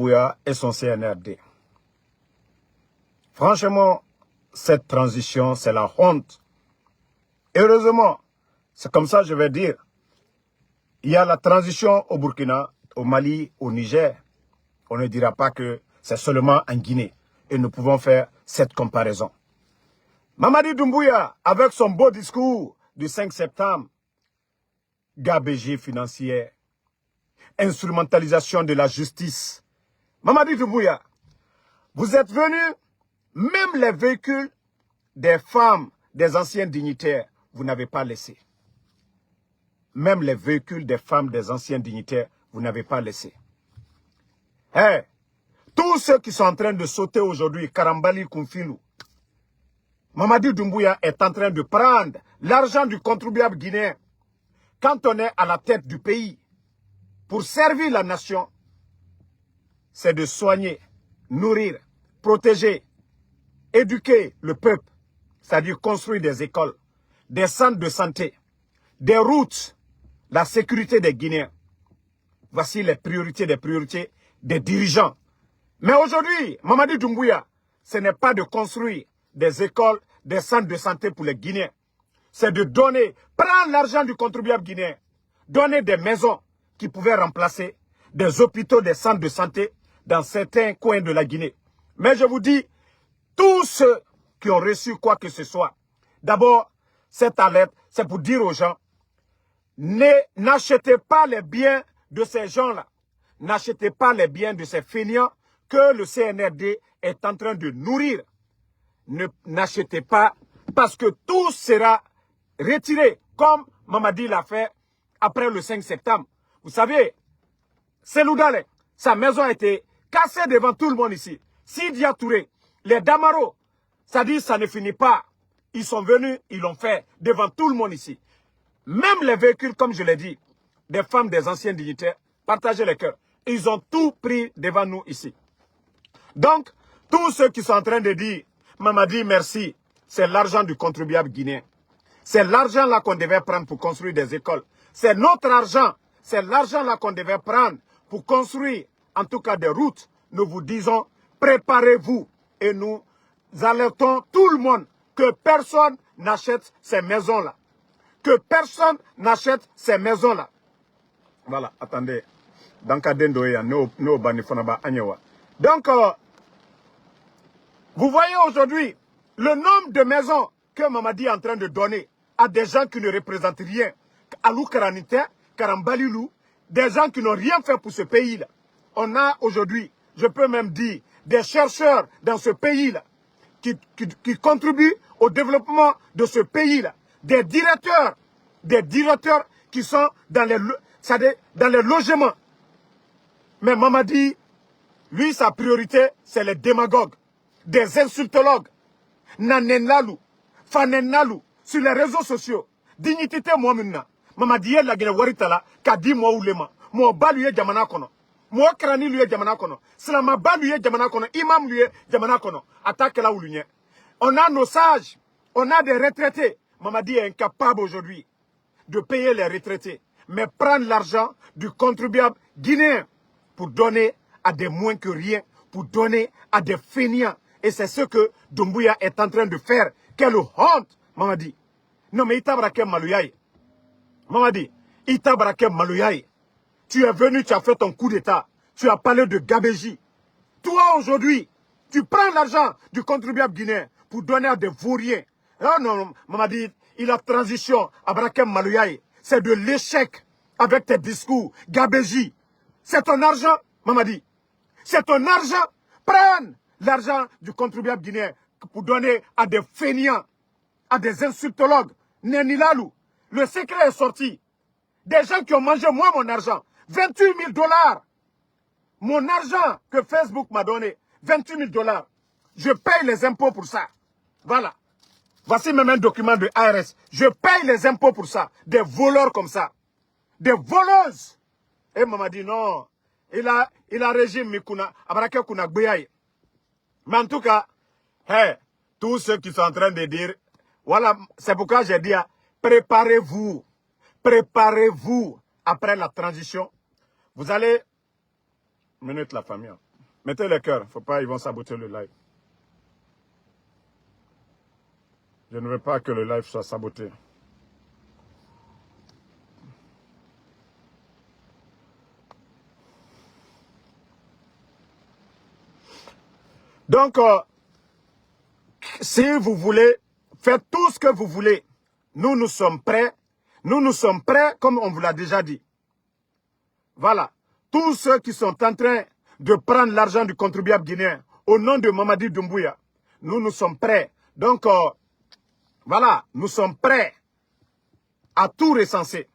Doumbouya et son CNRD. Franchement, cette transition, c'est la honte. Heureusement, c'est comme ça je vais dire. Il y a la transition au Burkina, au Mali, au Niger. On ne dira pas que c'est seulement en Guinée. Et nous pouvons faire cette comparaison. Mamadi Doumbouya, avec son beau discours du 5 septembre, gabegie financière, instrumentalisation de la justice. Mamadi Doumbouya, vous êtes venus, même les véhicules des femmes, des anciens dignitaires, vous n'avez pas laissé. Même les véhicules des femmes, des anciens dignitaires, vous n'avez pas laissé. Hey, tous ceux qui sont en train de sauter aujourd'hui, Karambali Koumfilou, Mamadi Doumbouya est en train de prendre l'argent du contribuable guinéen. Quand on est à la tête du pays, pour servir la nation, c'est de soigner, nourrir, protéger, éduquer le peuple, c'est-à-dire construire des écoles, des centres de santé, des routes, la sécurité des Guinéens. Voici les priorités des dirigeants. Mais aujourd'hui, Mamadi Doumbouya, ce n'est pas de construire des écoles, des centres de santé pour les Guinéens. C'est de donner, prendre l'argent du contribuable guinéen, donner des maisons qui pouvaient remplacer des hôpitaux, des centres de santé dans certains coins de la Guinée. Mais je vous dis, tous ceux qui ont reçu quoi que ce soit, d'abord, cette alerte, c'est pour dire aux gens, n'achetez pas les biens de ces gens-là. N'achetez pas les biens de ces fainéants que le CNRD est en train de nourrir. N'achetez pas parce que tout sera retiré comme Mamadi l'a fait après le 5 septembre. Vous savez, Selou Dale, sa maison a été cassée devant tout le monde ici. Sidia Touré, les Damaro, ça dit ça ne finit pas. Ils sont venus, ils l'ont fait devant tout le monde ici. Même les véhicules, comme je l'ai dit, des femmes, des anciens dignitaires, partagez les cœurs. Ils ont tout pris devant nous ici. Donc, tous ceux qui sont en train de dire, Mamadi, merci, c'est l'argent du contribuable guinéen. C'est l'argent là qu'on devait prendre pour construire des écoles. C'est notre argent. C'est l'argent là qu'on devait prendre pour construire, en tout cas, des routes. Nous vous disons, préparez-vous. Et nous alertons tout le monde que personne n'achète ces maisons-là. Que personne n'achète ces maisons-là. Voilà, attendez. Donc, vous voyez aujourd'hui le nombre de maisons que Mamadi est en train de donner à des gens qui ne représentent rien. Alou Karanite, Karambalilou, des gens qui n'ont rien fait pour ce pays-là. On a aujourd'hui, je peux même dire, des chercheurs dans ce pays-là qui contribuent au développement de ce pays-là. Des directeurs qui sont dans les logements. Mais Mamadi, lui, sa priorité, c'est les démagogues, des insultologues, Nanenlalou, Fanenlalou, sur les réseaux sociaux. Dignité moi maintenant. Mamadi la gine waritala, kadi moi oulema. Moi baluye jamana kono. Moi krani luye jamana kono. Slama baluye jamana kono. Imam luye jamana kono. Attaque là où l'union. On a nos sages, on a des retraités. Mamadi est incapable aujourd'hui de payer les retraités. Mais prendre l'argent du contribuable guinéen pour donner à des moins que rien, pour donner à des fainéants. Et c'est ce que Doumbouya est en train de faire. Quelle honte, Mamadi. Non mais Itabrakem Malouyaï. Mamadi, Itabrakem Malouyaï. Tu es venu, tu as fait ton coup d'état. Tu as parlé de gabégie. Toi aujourd'hui, tu prends l'argent du contribuable guinéen pour donner à des vauriens. Non, non, Mamadi, il a transition à Brakem Malouyaï. C'est de l'échec avec tes discours. Gabégie. C'est ton argent, Mamadi. C'est ton argent. Prends l'argent du contribuable guinéen pour donner à des fainéants, à des insultologues. Nenilalou. Le secret est sorti. Des gens qui ont mangé moi mon argent. 28 000 $. Mon argent que Facebook m'a donné. 28 000 $. Je paye les impôts pour ça. Voilà. Voici même un document de ARS. Je paye les impôts pour ça. Des voleurs comme ça. Des voleuses. Et maman dit non. Il a régime Mikuna. Abarake Kuna Gbeyaye. Mais en tout cas, hey, tous ceux qui sont en train de dire, voilà, c'est pourquoi j'ai dit, préparez-vous. Préparez-vous après la transition. Vous allez... Minute la famille. Mettez les cœurs. Faut pas, ils vont saboter le live. Je ne veux pas que le live soit saboté. Donc, si vous voulez, faites tout ce que vous voulez. Nous sommes prêts. Nous sommes prêts, comme on vous l'a déjà dit. Voilà. Tous ceux qui sont en train de prendre l'argent du contribuable guinéen au nom de Mamadi Doumbouya, nous sommes prêts. Donc, voilà, nous sommes prêts à tout recenser.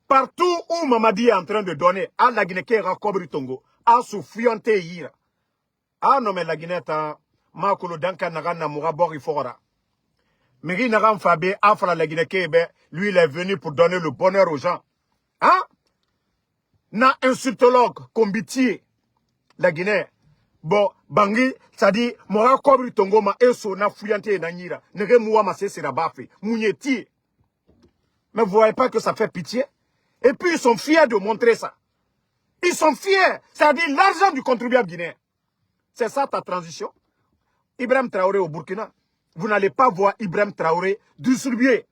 Partout où Mamadi est en train de donner à la Guinée qui est Rakobri Tongo, à Soufionte Yira, à nommer la Guinée, Makolo Danka Naga Namoura Bori Fora. Miri Nagan Fabé, Afra la Guinée Kébé, lui il est venu pour donner le bonheur aux gens. Hein? Na insultologue, combitier, la Guinée. Bon, Bangui, ça dit, Mora Kobri Tongo ma eso na fuyante na Nira. Nege moua ma se sera bafé. Mounieti. Mais vous voyez pas que ça fait pitié? Et puis ils sont fiers de montrer ça. Ils sont fiers. C'est-à-dire l'argent du contribuable guinéen. C'est ça ta transition? Ibrahim Traoré au Burkina. Vous n'allez pas voir Ibrahim Traoré distribuer.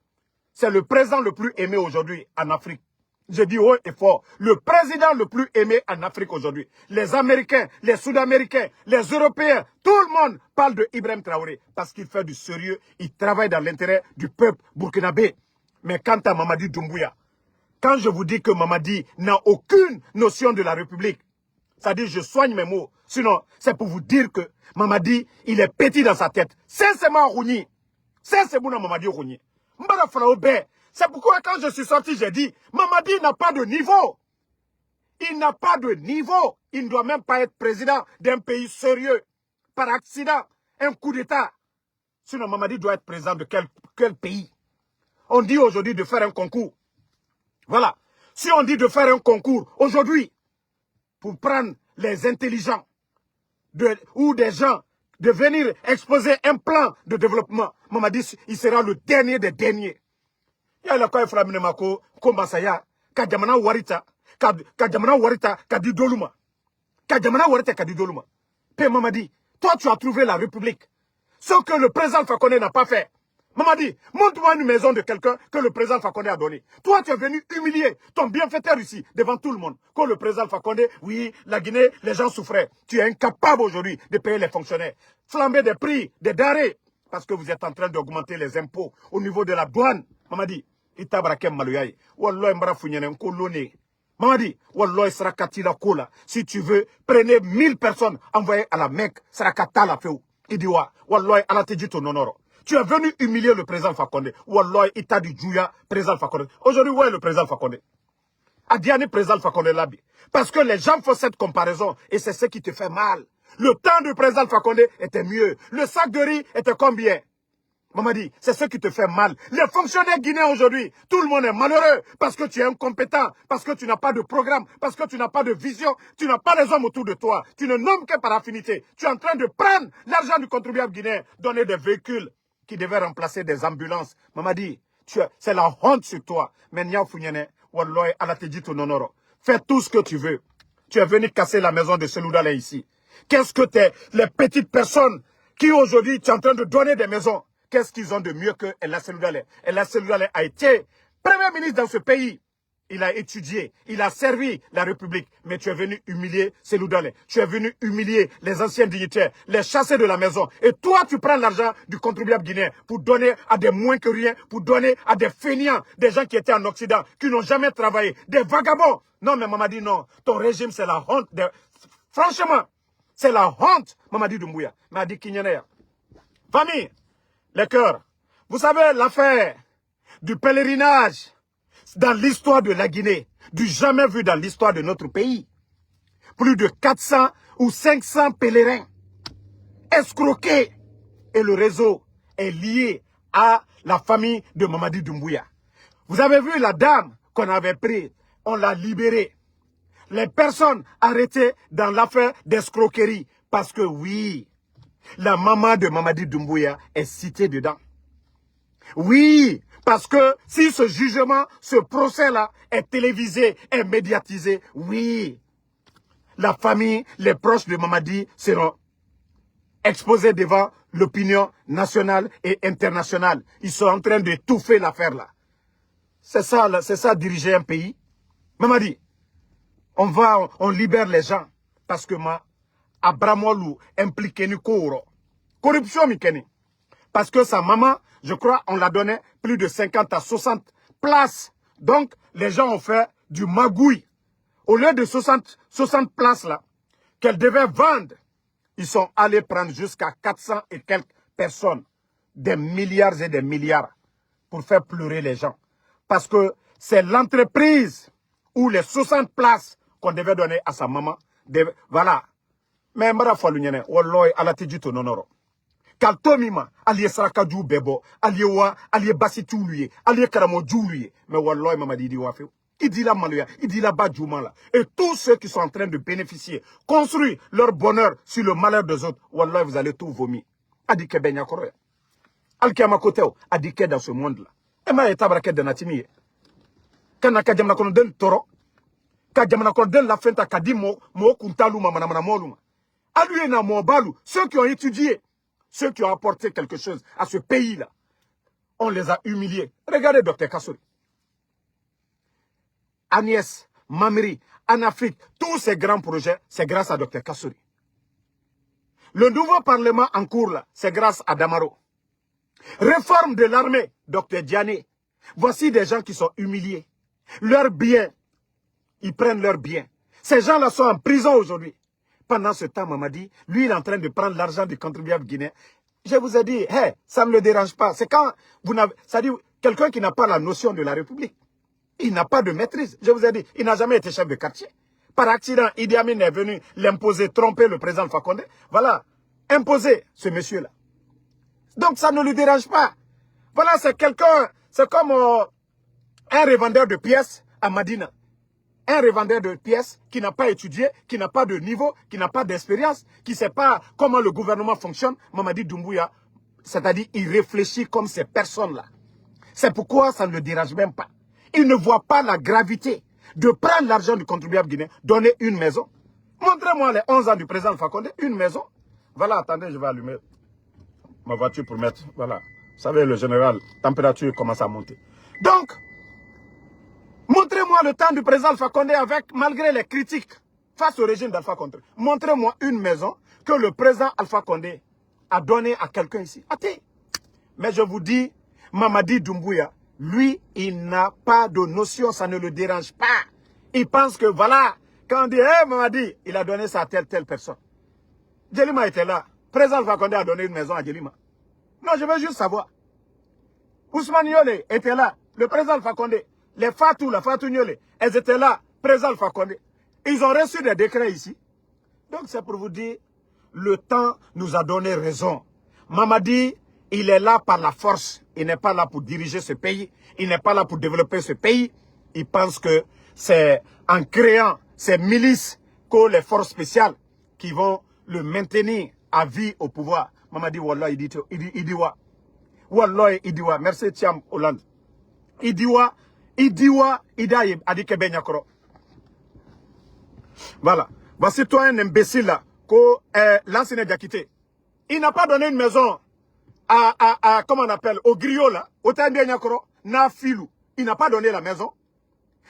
C'est le président le plus aimé aujourd'hui en Afrique. Je dis haut et fort, le président le plus aimé en Afrique aujourd'hui. Les Américains, les Sud-Américains, les Européens, tout le monde parle de Ibrahim Traoré parce qu'il fait du sérieux, il travaille dans l'intérêt du peuple burkinabé. Mais quant à Mamadi Doumbouya, quand je vous dis que Mamadi n'a aucune notion de la République, c'est-à-dire je soigne mes mots, sinon c'est pour vous dire que Mamadi, il est petit dans sa tête. Sincèrement, Rouni, sincèrement Mamadi Rouni. Mbara Fraobé. C'est pourquoi quand je suis sorti, j'ai dit, Mamadi n'a pas de niveau. Il n'a pas de niveau. Il ne doit même pas être président d'un pays sérieux. Par accident, un coup d'État. Sinon, Mamadi doit être président de quel pays? On dit aujourd'hui de faire un concours. Voilà. Si on dit de faire un concours aujourd'hui, pour prendre les intelligents ou des gens de venir exposer un plan de développement, Mamadi, il sera le dernier des derniers. Il y a la quoi flamine mako kombasaya ka jamana warita ka jamana warita ka di doluma ka jamana warita ka di doluma. Pé Mamadi, toi tu as trouvé la République, ce que le président Fakonde n'a pas fait. Mamadi, montre-moi une maison de quelqu'un que le président Fakonde a donné. Toi tu es venu humilier ton bienfaiteur ici devant tout le monde. Quand le président Fakonde, oui, la Guinée, les gens souffraient. Tu es incapable aujourd'hui de payer les fonctionnaires. Flamber des prix, des denrées, parce que vous êtes en train d'augmenter les impôts au niveau de la douane. Mamadi, itabrakem maloyaye. Wallah mbara funyene nkolone. Mamadi, wallah sarakati la kola. Si tu veux, prenez 1000 personnes, envoyez à la Mecque, sarakata la feu. Idiwa, wallah ala te dit ton honneur. Tu es venu humilier le président Fakonde. Wallah ita du Djouya, président Fakonde. Aujourd'hui, où est le président Fakonde? Adiane président Fakonde Labi. Parce que les gens font cette comparaison et c'est ce qui te fait mal. Le temps du président Fakonde était mieux. Le sac de riz était combien? Mamadi, c'est ce qui te fait mal. Les fonctionnaires guinéens aujourd'hui, tout le monde est malheureux parce que tu es incompétent, parce que tu n'as pas de programme, parce que tu n'as pas de vision, tu n'as pas les hommes autour de toi. Tu ne nommes que par affinité. Tu es en train de prendre l'argent du contribuable guinéen, donner des véhicules qui devaient remplacer des ambulances. Mamadi, c'est la honte sur toi. Mais Nia Founyene, Walloy, Allah te dit ton honneur. Fais tout ce que tu veux. Tu es venu casser la maison de Seloudalé ici. Qu'est-ce que les petites personnes qui aujourd'hui, tu es en train de donner des maisons? Qu'est-ce qu'ils ont de mieux que El Seloudalé? El Seloudalé a été premier ministre dans ce pays. Il a étudié, il a servi la République. Mais tu es venu humilier Seloudalé. Tu es venu humilier les anciens dignitaires, les chasser de la maison. Et toi, tu prends l'argent du contribuable guinéen pour donner à des moins que rien, pour donner à des fainéants, des gens qui étaient en Occident, qui n'ont jamais travaillé, des vagabonds. Non, mais Mamadi, non. Ton régime, c'est la honte. Franchement, c'est la honte, Mamadi Doumbouya. Mamadi Kinyanea. Famille. Les cœurs, vous savez l'affaire du pèlerinage dans l'histoire de la Guinée, du jamais vu dans l'histoire de notre pays. Plus de 400 ou 500 pèlerins escroqués. Et le réseau est lié à la famille de Mamadi Doumbouya. Vous avez vu la dame qu'on avait prise, on l'a libérée. Les personnes arrêtées dans l'affaire d'escroquerie. Parce que oui, la maman de Mamadi Doumbouya est citée dedans. Oui, parce que si ce jugement, ce procès-là est télévisé, est médiatisé, oui, la famille, les proches de Mamadi seront exposés devant l'opinion nationale et internationale. Ils sont en train d'étouffer l'affaire là. C'est ça diriger un pays. Mamadi, on libère les gens parce que Abramolu impliqué ni Kouro. Corruption mikeni. Parce que sa maman, je crois, on l'a donné plus de 50 à 60 places. Donc, les gens ont fait du magouille. Au lieu de 60 places là, qu'elle devait vendre, ils sont allés prendre jusqu'à 400 et quelques personnes. Des milliards et des milliards pour faire pleurer les gens. Parce que c'est l'entreprise où les 60 places qu'on devait donner à sa maman. Voilà. Mais Mara Falunyane, Walloy, Alatijito Nonoro. Kaltomima, allié Sarakadjou Bebo, allié Wa, allié Bassitoulié, allié Karamo Djoulié. Mais Walloy Mamadi di Wafé. Il dit la Malouya, il dit la Badjouman là. Et tous ceux qui sont en train de bénéficier, construire leur bonheur sur le malheur des autres, Walloy, vous allez tout vomir. Adike Benya Koroya. Alkiama Koteo, Adike dans ce monde là. Et ma etabraket de Natimi. Kana Kadjamna Konodel Toro. Kadjamna Konodel la fenta Kadimo, Mo Kuntaluma, Manamana Moluma. Aluena Mobalu, ceux qui ont étudié, ceux qui ont apporté quelque chose à ce pays-là, on les a humiliés. Regardez Dr Kassouri. Agnès, Mamri, en Afrique, tous ces grands projets, c'est grâce à Dr Kassouri. Le nouveau parlement en cours, là, c'est grâce à Damaro. Réforme de l'armée, Dr Diané. Voici des gens qui sont humiliés. Leurs biens, ils prennent leurs biens. Ces gens-là sont en prison aujourd'hui. Pendant ce temps, Mamadi, lui, il est en train de prendre l'argent du contribuable guinéen. Je vous ai dit, hey, ça ne me dérange pas. C'est quand vous n'avez... C'est-à-dire, quelqu'un qui n'a pas la notion de la République. Il n'a pas de maîtrise. Je vous ai dit, il n'a jamais été chef de quartier. Par accident, Idi Amin est venu l'imposer, tromper le président Alpha Condé. Voilà, imposer ce monsieur-là. Donc, ça ne lui dérange pas. Voilà, c'est quelqu'un, c'est comme un revendeur de pièces à Madina. Un revendeur de pièces qui n'a pas étudié, qui n'a pas de niveau, qui n'a pas d'expérience, qui ne sait pas comment le gouvernement fonctionne. Mamadi Doumbouya, c'est-à-dire, il réfléchit comme ces personnes-là. C'est pourquoi ça ne le dérange même pas. Il ne voit pas la gravité de prendre l'argent du contribuable guinéen, donner une maison. Montrez-moi les 11 ans du président Alpha Condé, une maison. Voilà, attendez, je vais allumer ma voiture pour mettre, voilà. Vous savez, le général, température commence à monter. Donc, montrez-moi le temps du président Alpha Condé avec, malgré les critiques face au régime d'Alpha Condé. Montrez-moi une maison que le président Alpha Condé a donnée à quelqu'un ici. Attends. Mais je vous dis, Mamadi Doumbouya, lui, il n'a pas de notion, ça ne le dérange pas. Il pense que voilà, quand on dit, hé Mamadi, il a donné ça à telle personne. Djelima était là. Président Alpha Condé a donné une maison à Djelima. Non, je veux juste savoir. Ousmane Yole était là. Le président Alpha Condé. Les Fatou, la Fatou Nyole, elles étaient là. Président Alpha Condé. Ils ont reçu des décrets ici. Donc c'est pour vous dire, le temps nous a donné raison. Mamadi, il est là par la force. Il n'est pas là pour diriger ce pays. Il n'est pas là pour développer ce pays. Il pense que c'est en créant ces milices que les forces spéciales qui vont le maintenir à vie au pouvoir. Mamadi, Wallah, il dit wa. Wallah, il dit wa. Merci, Thiam Hollande. Il dit wa. Il dit wa. Il dit Adike Benyakoro. Voilà. Voici toi un imbécile là. L'ancien Diakité. Il n'a pas donné une maison à comment on appelle, au griot là. Au Benyakoro. Na filou. Il n'a pas donné la maison.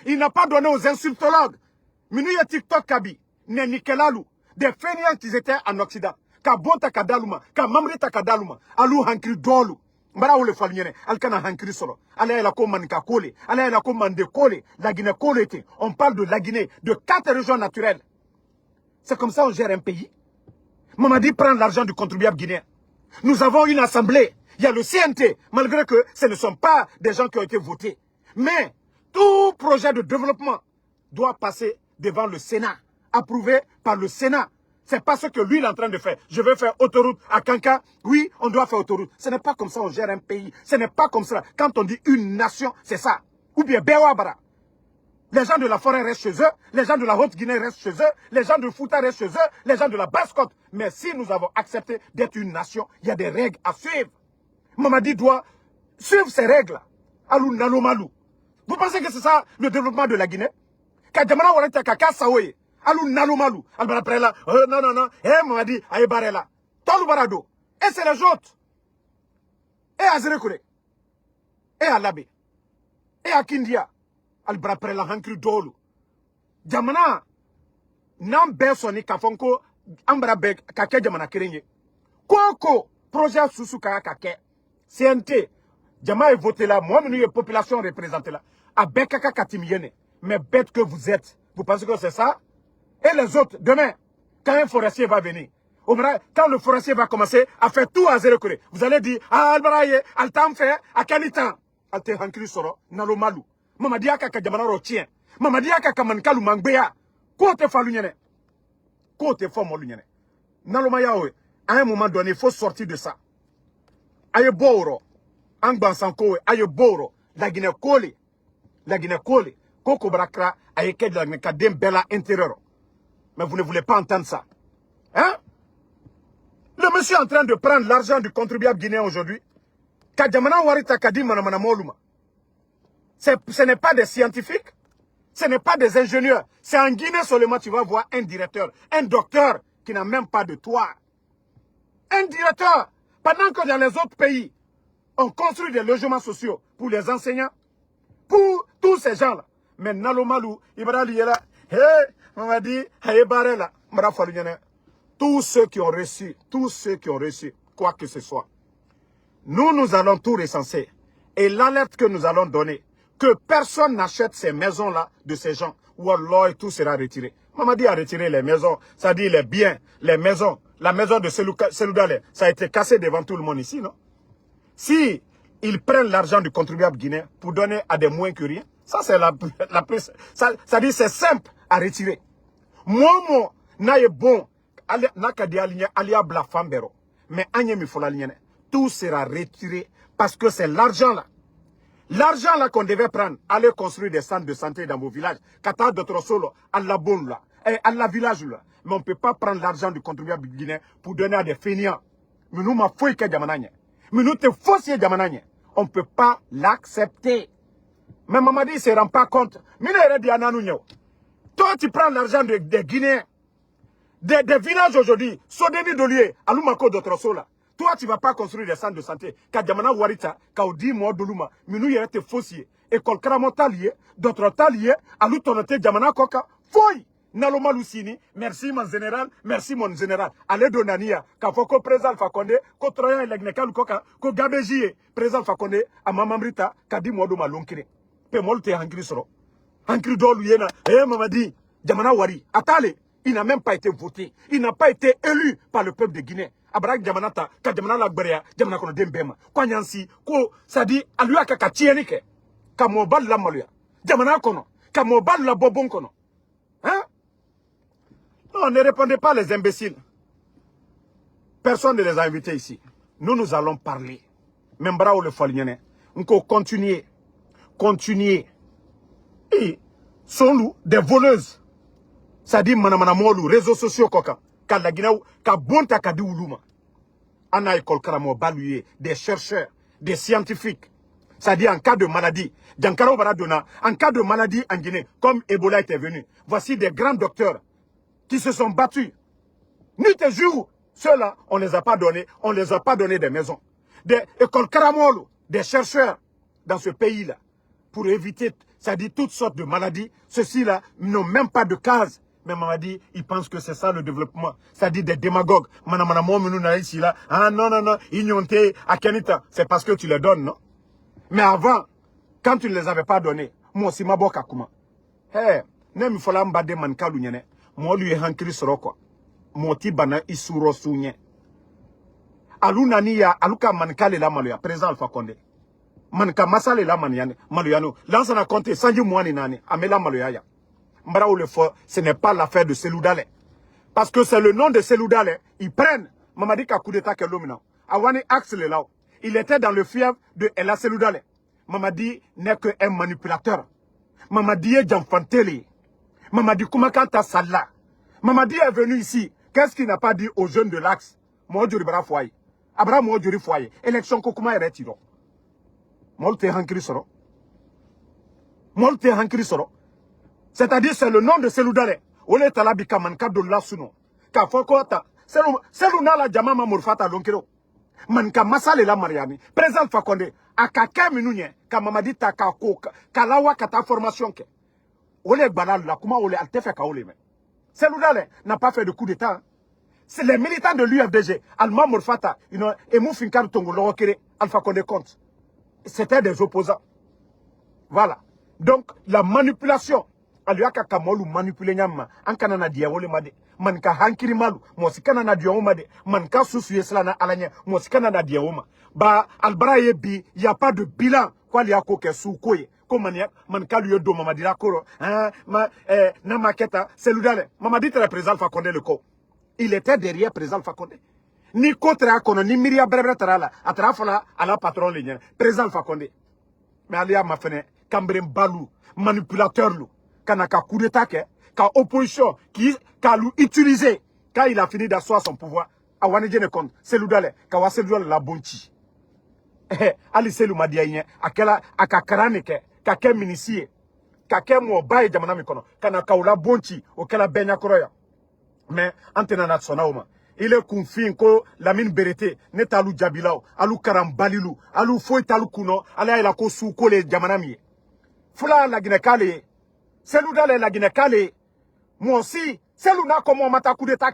Il n'a pas donné aux insultologues. Minouya TikTok Kabi. Nenikelalou. Des fainéants qui étaient en Occident. Ka bonta kadaluma, ka mamrita kadaluma, alou hankri dolu. Mbara ou le falnyene, alkana hankri solo. Ala la ko manika kole, ala la ko mande kole, la Guinée kolete. On parle de la Guinée, de 4 régions naturelles. C'est comme ça on gère un pays. Mamadi prend l'argent du contribuable guinéen. Nous avons une assemblée. Il y a le CNT, malgré que ce ne sont pas des gens qui ont été votés. Mais tout projet de développement doit passer devant le Sénat, approuvé par le Sénat. C'est pas ce que lui il est en train de faire. Je veux faire autoroute à Kanka. Oui, on doit faire autoroute. Ce n'est pas comme ça on gère un pays. Ce n'est pas comme ça. Quand on dit une nation, c'est ça. Ou bien Bewabara. Les gens de la forêt restent chez eux. Les gens de la Haute-Guinée restent chez eux. Les gens de Fouta restent chez eux. Les gens de la Basse-Côte. Mais si nous avons accepté d'être une nation, il y a des règles à suivre. Mamadi doit suivre ces règles. Alou Nalomalou. Vous pensez que c'est ça le développement de la Guinée? Kadjamana Wareta Kaka Saoye. Alou nalomalou. Albara prela. Non, non, non. Mamadi, aye barela. Tolou barado. Et c'est les autres. Et Azerekure. Et Alabe. Et Akindia. Albara prela hankri dolu. Jamana. Nam besoni kafonko. Ambra beg kake jamana kerenye. Koko. Projet Susuka kake. CNT. Jama est voté là. Moi, nous, population représentée là. A Bekaka Katimiene. Mais bête que vous êtes. Vous pensez que c'est ça? Et les autres, demain, quand un forestier va venir, quand le forestier va commencer à faire tout à zéro, vous allez dire, ah, Albaraye, Altam fait, à quel temps? Alte Hankri Soro, Nalo Malou. Mamadia Kaka Jamana Rotien. Mamadia Kaka Mankalu Mangbea. Côte Falunyene. Côte Fomolunyene. Nalo Mayaoue. À un moment donné, il faut sortir de ça. Aye Boro. Angban Sankowe. Aye Boro. La Guinée Kole. La Guinée Kole. Koko Brakra. Aye Ked la Guinée Kadem Bella intérieur. Mais vous ne voulez pas entendre ça. Hein? Le monsieur est en train de prendre l'argent du contribuable guinéen aujourd'hui. Kadjamana Warita Kadim Manamana Moluma. Ce n'est pas des scientifiques. Ce n'est pas des ingénieurs. C'est en Guinée seulement tu vas voir un directeur, un docteur qui n'a même pas de toit. Un directeur. Pendant que dans les autres pays, on construit des logements sociaux pour les enseignants, pour tous ces gens-là. Mais Nalomalou, Ibrahim là, hé, on m'a dit, hé, Barela, tous ceux qui ont reçu, quoi que ce soit, nous allons tout recenser. Et l'alerte que nous allons donner, que personne n'achète ces maisons-là de ces gens, ou alors tout sera retiré. Mamadi a retiré les maisons, ça dit les biens, les maisons. La maison de Seloudale, ça a été cassé devant tout le monde ici, non? Si ils prennent l'argent du contribuable guinéen pour donner à des moins que rien, ça c'est la plus... Ça dit c'est simple à retirer. Moi, naye bon, nakadi alia bla fambero, mais anyemi fola ligne, tout sera retiré parce que c'est l'argent là. L'argent là qu'on devait prendre, aller construire des centres de santé dans vos villages, kata d'autres solo, à la bonne là, et à la village là. Mais on ne peut pas prendre l'argent du contribuable guinéen pour donner à des fainéants. Mais nous, ma fouille que Djamananye. Mais nous, te faussier Djamananye. On ne peut pas l'accepter. Mais Mamadi ne se rend pas compte. Toi, tu prends l'argent des Guinéens, des villages aujourd'hui, Sodeni Dolier, Alumako d'autres sola. Toi, tu ne vas pas construire des centres de santé. Kadjamana Warita, Kaudi Modoluma, mais nous, il y a des faussiers. École Kramotalier, d'autres taliers, Alutonote Djamana Koka, fouille. Naloma Lucini, merci mon général, merci mon général. Allez donania, Kafoko présent Fakonde, Kotroyan Legnekal Koka, Ko Gabeji, présent Fakonde, à Mamamrita, Kadi Modoma Lonkine. Pe molte Hankri Soro. Hankri Dolu Yena, Mamadi, Djamana Wari, Atale, il n'a même pas été voté. Il n'a pas été élu par le peuple de Guinée. Abrak Djamanata, Kadjamana Lagberia, Djamana Kono Dembema, Kwanyansi, Ko, Sadi, Alua Kakatienike, Kamobal la Maluya, Djamana Kono, Kamobal la Bobon Kono. Hein? Non, ne répondez pas les imbéciles. Personne ne les a invités ici. Nous allons parler. Même bravo le Folignane. On peut continuer. Continuer. Et sont-nous des voleuses? Ça dit manamanamoulu, réseaux sociaux koka. Kalaginao, kabonta kadiuluma. Ana école karamo baluye, des chercheurs, des scientifiques. Ça dit en cas de maladie. Diankaro Baradona, en cas de maladie en Guinée, comme Ebola était venu. Voici des grands docteurs qui se sont battus. Nuit et jour, ceux-là, on ne les a pas donnés, on ne les a pas donné des maisons. Des écoles Karamolo, des chercheurs dans ce pays-là, pour éviter, ça dit toutes sortes de maladies. Ceux-ci-là n'ont même pas de case. Mais Mamadi, ils pensent que c'est ça le développement. Ça dit des démagogues. Ici là, ah non, non, non, ignonte, à Kenita, c'est parce que tu les donnes, non? Mais avant, quand tu ne les avais pas donnés, moi aussi, ma boka kuma. Hé, nem fola mbade mankalu nyene. Moi lui hankri soroko. Moti bana isuro sunye. Aluna niya aluka mankale la maluya président Alpha Condé. Manka masale la maniane maluyano. Lança na compte sanji mwani nani amela maluyaya. Mbara ou le fort, ce n'est pas l'affaire de Seloudale. Parce que c'est le nom de Seloudale. Ils prennent Mamadi ka coup d'état que l'homme Awani axe le là. Il était dans le fief de Ella Seloudale. Mamadi n'est qu'un manipulateur. Mamadi est Djamfanteli. Mamadi Koumakanta Salla. Mamadi est venu ici. Qu'est-ce qu'il n'a pas dit aux jeunes de l'Axe? Moi, je vais foyer. Abraham, moi, je vais foyer. Élection Kokuma est retiré. Molte Hankri Soro. C'est-à-dire, c'est le nom de Seloudale. Ole talabi kamanka do la suno. Ka foko ta. Selu na la jama ma morfata lonkero. Manka masale la mariani. Président Fakonde. Aka keminunye. Ka mamadi ta ka koka. Ka lawa kata formation ke. Ole gbalal la. Kuma ole altefe ka ole me. Selu dale n'a pas fait de coup d'état. C'est les militants de l'UFDG. Alma morfata. Et Moufinkar Tongo Lorokere. Alpha Condé compte. C'était des opposants. Voilà. Donc, la manipulation. Aliaka kamolu manipule nyama. Ankana na diawole made. Manka hankiri malu. Mwasikana na diawoma made. Manka susu yeslana alanya. Mwasikana na diawoma. Ba, albara yebi. Y a pas de bilan. Kwa liako ke soukoye. Komania. Manka luyo do mamadi la koro. Na maketa. C'est l'oudale. Mamadi te représente Alpha Condé le ko. Il était derrière président Alpha Condé. Ni contre Akono, ni Miria Brebre Tarala. Atrafola, à la patron ligne. Président Alpha Condé. Mais Alia m'a fait Cambrem Balou, manipulateur lou. Kanaka coup d'état ka opposition qui a utilisé quand il a fini d'asseoir son pouvoir. A Wanedjene compte, c'est l'oudale, Kawaselou la bonti. Ali Selou Madiaïen, à Kakaraneke, Kakem Minisie, Kakem ou Baye Jamanamikono, Kanaka ou la bonti, auquel a Benya Koroya. Mais, Antenana Sonaoma. Il est confié que la mine berete, net alou Djabilao, alou Karambalilou, alou Foy Talou Kuno, alou la Kosu Kole Djamanami. Fula la Guinekale, celui dans la Guinekale, moi aussi, celui là comme on m'a coup d'état.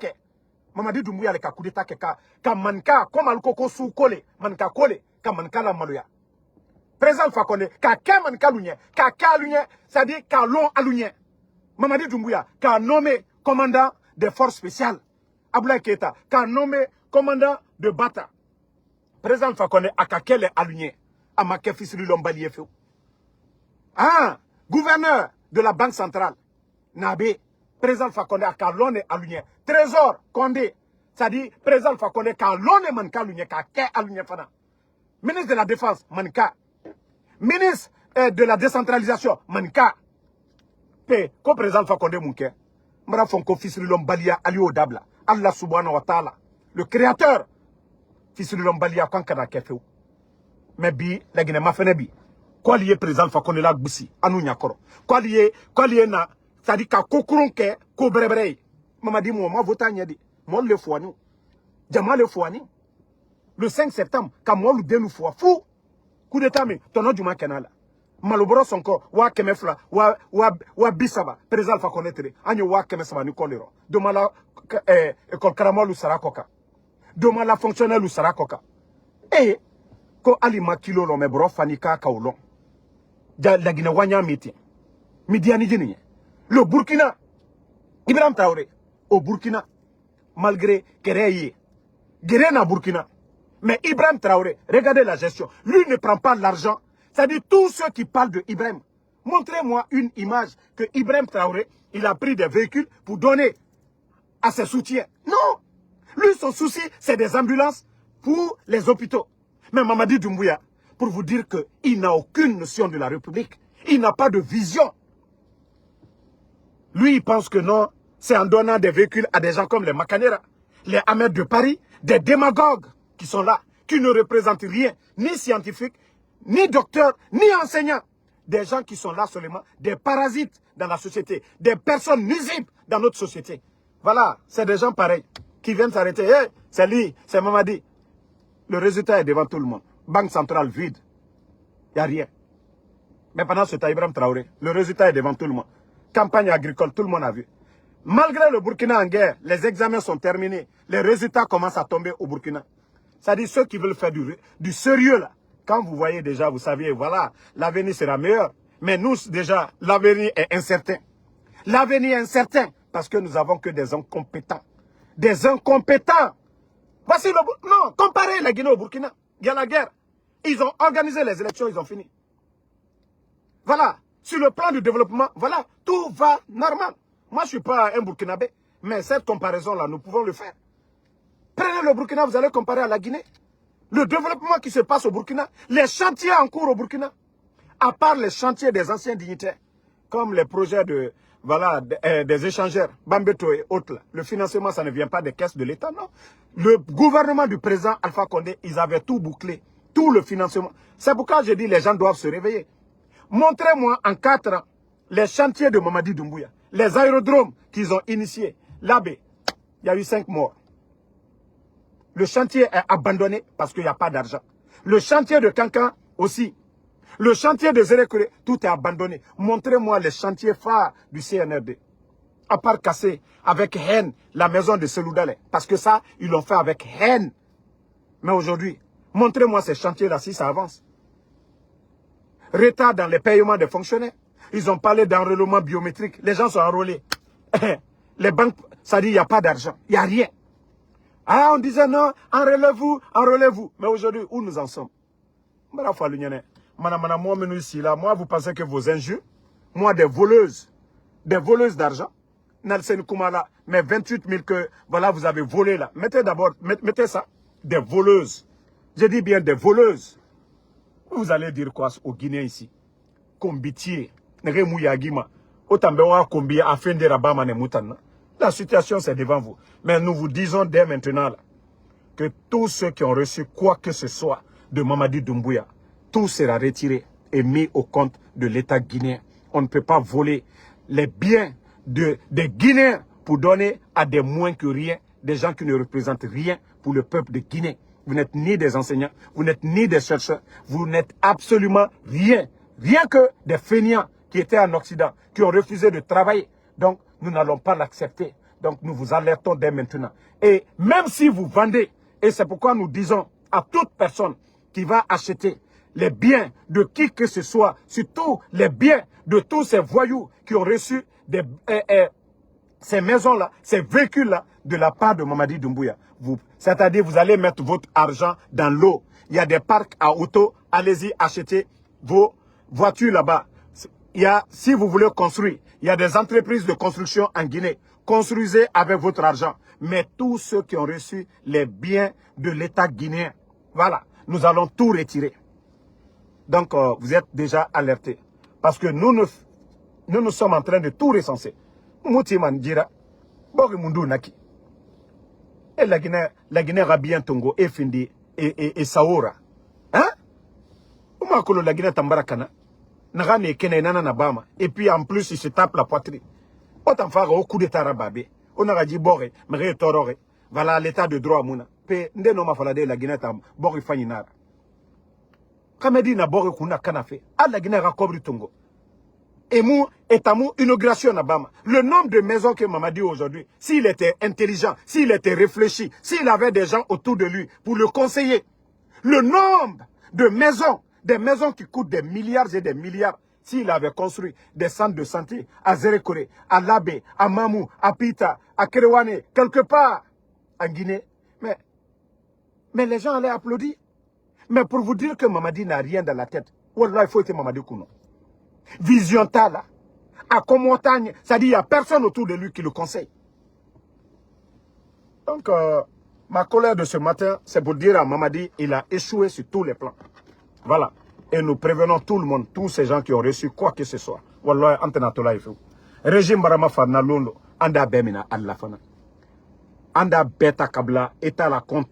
Mamadi Doumbouya le coup d'état ka manka, comme alou Koko Sou Kole, manka Kole, ka manka la Malouya. Président Fakonde, ka manka lunye, ka lunye, c'est-à-dire ka long alunye. Mamadi Doumbouya, ka nommé commandant des forces spéciales. Abdoulaye Keita, qu'a nommé commandant de Bata. Président Fakonde, à Kakele Alunye, à Makefisri Lombalié Feu. Ah, gouverneur de la Banque centrale, Nabé, président Fakonde, à Kalone Alunye. Trésor, Condé, c'est-à-dire, président Fakonde, Kalone Manka Alunye, Kake Alunye Fana. Ministre de la Défense, Manka. Ministre de la décentralisation, Manka. Pe, ko président Fakonde Mounke. Mara Fonko Fisri Lombalia Alio Dabla. Allah subhanahu wa ta'ala, le créateur, fils de l'Ombalia, quand on a kefeu. Mais bi, la Guinée m'a fait bi. Quoi lié président Fakonde la Gbisi, anou nyakoro. Quoi lié na, ça dit qu'à kokuronke, ko brebre. Maman dit, moi, vota nyadi. Moi, le fouani. Djama le fouani. Le 5 septembre, quand moi, le dénou foua. Fou. Coup d'état, mais, ton nom du makenala. Maloboro sonko, wa kemefla, wa bisaba, président Fakonde tere. Anyo wa kemesaba ni kolero. Demala, école Karamol ou Sarakoka. Demain la fonctionnelle ou Sarakoka. Et, ko Ali Makilo lo me bro fanika kaolon. La Guinée wanya miti. Midiani jini. Le Burkina. Ibrahim Traoré. Au Burkina. Malgré Kereye. Guéré na Burkina. Mais Ibrahim Traoré, regardez la gestion. Lui ne prend pas l'argent. C'est-à-dire tous ceux qui parlent de Ibrahim. Montrez-moi une image que Ibrahim Traoré, il a pris des véhicules pour donner à ses soutiens. Non. Lui, son souci, c'est des ambulances pour les hôpitaux. Mais Mamadi Doumbouya, pour vous dire qu'il n'a aucune notion de la République. Il n'a pas de vision. Lui, il pense que non, c'est en donnant des véhicules à des gens comme les Macanera, les Ahmed de Paris, des démagogues qui sont là, qui ne représentent rien, ni scientifiques, ni docteurs, ni enseignants. Des gens qui sont là seulement, des parasites dans la société, des personnes nuisibles dans notre société. Voilà, c'est des gens pareils qui viennent s'arrêter. Hey, c'est lui, c'est Mamadi. Le résultat est devant tout le monde. Banque centrale vide. Il n'y a rien. Mais pendant ce temps, Ibrahim Traoré, le résultat est devant tout le monde. Campagne agricole, tout le monde a vu. Malgré le Burkina en guerre, les examens sont terminés. Les résultats commencent à tomber au Burkina. C'est-à-dire ceux qui veulent faire du sérieux là. Quand vous voyez déjà, vous savez, voilà, l'avenir sera meilleur. Mais nous, déjà, l'avenir est incertain. L'avenir est incertain parce que nous n'avons que des incompétents. Des incompétents. Voici le... Non, comparez la Guinée au Burkina. Il y a la guerre. Ils ont organisé les élections, ils ont fini. Voilà. Sur le plan du développement, voilà, tout va normal. Moi, je ne suis pas un Burkinabé, mais cette comparaison-là, nous pouvons le faire. Prenez le Burkina, vous allez comparer à la Guinée. Le développement qui se passe au Burkina, les chantiers en cours au Burkina, à part les chantiers des anciens dignitaires, comme les projets de, voilà, des échangeurs, Bambeto et autres, là. Le financement, ça ne vient pas des caisses de l'État, non. Le gouvernement du président Alpha Condé, ils avaient tout bouclé, tout le financement. C'est pourquoi je dis les gens doivent se réveiller. Montrez-moi en 4 ans les chantiers de Mamadi Doumbouya. Les aérodromes qu'ils ont initiés. Là-bas, il y a eu 5 morts. Le chantier est abandonné parce qu'il n'y a pas d'argent. Le chantier de Kankan aussi. Le chantier de Zérekore, tout est abandonné. Montrez-moi les chantiers phares du CNRD. À part casser avec haine la maison de Seloudale. Parce que ça, ils l'ont fait avec haine. Mais aujourd'hui, montrez-moi ces chantiers-là si ça avance. Retard dans les paiements des fonctionnaires. Ils ont parlé d'enrôlement biométrique. Les gens sont enrôlés. Les banques, ça dit il n'y a pas d'argent. Il n'y a rien. Ah, on disait non, enrôlez-vous, enrôlez-vous. Mais aujourd'hui, où nous en sommes? Moi, vous pensez que vos injures, moi, des voleuses d'argent, Nelson Koumala, mais 28 000 que, voilà, vous avez volé là. Mettez d'abord, mettez ça, des voleuses. Je dis bien des voleuses. Vous allez dire quoi aux Guinéens ici? Kombitier, Neremouyagima, Otambewa Kombi, Afende Rabama Nemutana. La situation, c'est devant vous. Mais nous vous disons dès maintenant là, que tous ceux qui ont reçu quoi que ce soit de Mamadi Doumbouya, tout sera retiré et mis au compte de l'État guinéen. On ne peut pas voler les biens des Guinéens pour donner à des moins que rien, des gens qui ne représentent rien pour le peuple de Guinée. Vous n'êtes ni des enseignants, vous n'êtes ni des chercheurs, vous n'êtes absolument rien. Rien que des fainéants qui étaient en Occident, qui ont refusé de travailler. Donc, nous n'allons pas l'accepter. Donc, nous vous alertons dès maintenant. Et même si vous vendez, et c'est pourquoi nous disons à toute personne qui va acheter les biens de qui que ce soit, surtout les biens de tous ces voyous qui ont reçu ces maisons-là, ces véhicules-là, de la part de Mamadi Doumbouya. C'est-à-dire, vous allez mettre votre argent dans l'eau. Il y a des parcs à auto, allez-y acheter vos voitures là-bas. Si vous voulez construire, il y a des entreprises de construction en Guinée. Construisez avec votre argent. Mais tous ceux qui ont reçu les biens de l'État guinéen, voilà, nous allons tout retirer. Donc, vous êtes déjà alertés. Parce que nous sommes en train de tout recenser. Moutiman dira, Bori Mundu Naki. Et la Guinée Rabien Tongo, et Findi, et Saora. Hein? Comment la Guinée Tambarakana? Nagane Kene Nana Nabama. Et puis en plus, il se tape la poitrine. Autant faire au coup d'état rababé. On a dit Boré, mais Torore. Voilà l'état de droit Mouna. Pe Ndeno Mafalade la Guinée Tam, Bori Faninara. Kamedi na Bori Kuna Kanafe. À la Guinée Rakobri Tongo. Et mou, etamou, inauguration à Bama. Le nombre de maisons que Mamadi aujourd'hui, s'il était intelligent, s'il était réfléchi, s'il avait des gens autour de lui pour le conseiller, le nombre de maisons, des maisons qui coûtent des milliards et des milliards, s'il avait construit des centres de santé à Zérekore, à Labé, à Mamou, à Pita, à Kerewane, quelque part en Guinée, mais les gens allaient applaudir. Mais pour vous dire que Mamadi n'a rien dans la tête, wallah, il faut être Mamadi Kouno. Vision Tala, à Comontagne, c'est-à-dire qu'il n'y a personne autour de lui qui le conseille. Donc, ma colère de ce matin, c'est pour dire à Mamadi, il a échoué sur tous les plans. Voilà. Et nous prévenons tout le monde, tous ces gens qui ont reçu quoi que ce soit. Wallah, antenatola il faut. Régime Barama Farna Londo, Anda Bemina Allah Fana. Anda Beta Kabla, État la compte.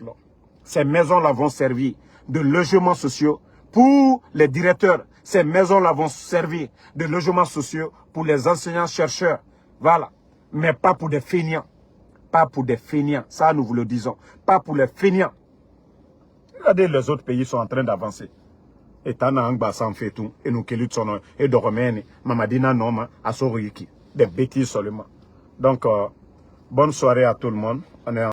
Ces maisons-là vont servir de logements sociaux pour les directeurs. Ces maisons-là vont servir de logements sociaux pour les enseignants-chercheurs. Voilà. Mais pas pour des feignants. Pas pour des feignants. Ça, nous vous le disons. Pas pour les feignants. Regardez, les autres pays sont en train d'avancer. Et Tana Angba s'en fait tout. Et nous, Kelutsono, et Doromène, Mamadina Noma, Asoriki. Des bêtises seulement. Donc, bonne soirée à tout le monde. On est